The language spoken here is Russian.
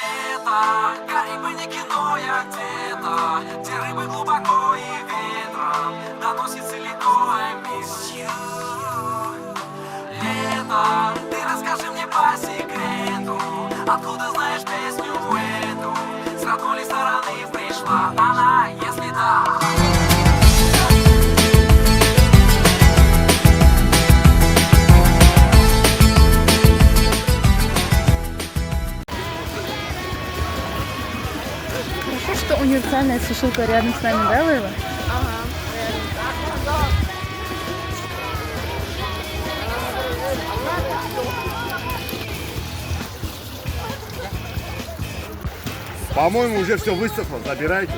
Лето, Карибы не кино, я где-то, где рыбы глубоко и ветром доносится легко, I miss you. Лето, ты расскажи мне по секрету, откуда знаешь песню эту, с какой ли стороны пришла она, если да. Хорошо, что универсальная сушилка рядом с нами, да, Лейла? По-моему, уже все высохло, забирайте.